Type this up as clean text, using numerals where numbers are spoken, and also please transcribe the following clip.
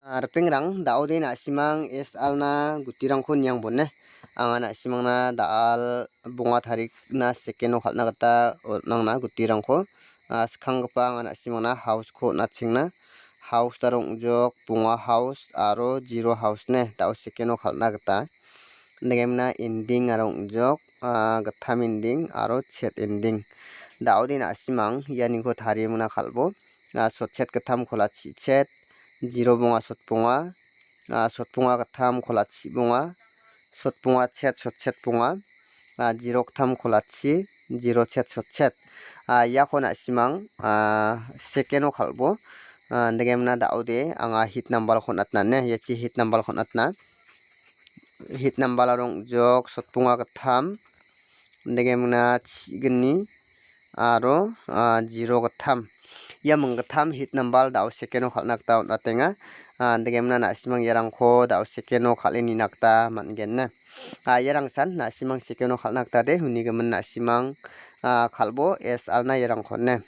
Pengrang dao de na simang es alna gutirang kun yang bonne angana simang na daal bunga tarik na sekeno khalna gata nangna gutirang ko skang gapa angana simang na house ko na chingna house tarong jok bunga house aro zero house ne dao sekeno khalna gata negemna ending arong jok gatham ending aro chet ending dao de na simang yani ko thari muna khalbo sotchet gatham khola chi chet zero bunga sotpunga gatham kholachi bunga sotpunga chet bunga zero gatham kholachi zero chet yakona simang second khalbo negemna daude anga hit number khonatna ne yachi hit number khonatna hit number arong jok sotpunga gatham negemna chigni aro zero gatham yamung gatham hit number dao second khalna ta natenga degemna na simang yarangko dao second khalini nakta mangenna yarang san na simang second khalna ta de huni gaman na simang khalbo es alna yarang khonne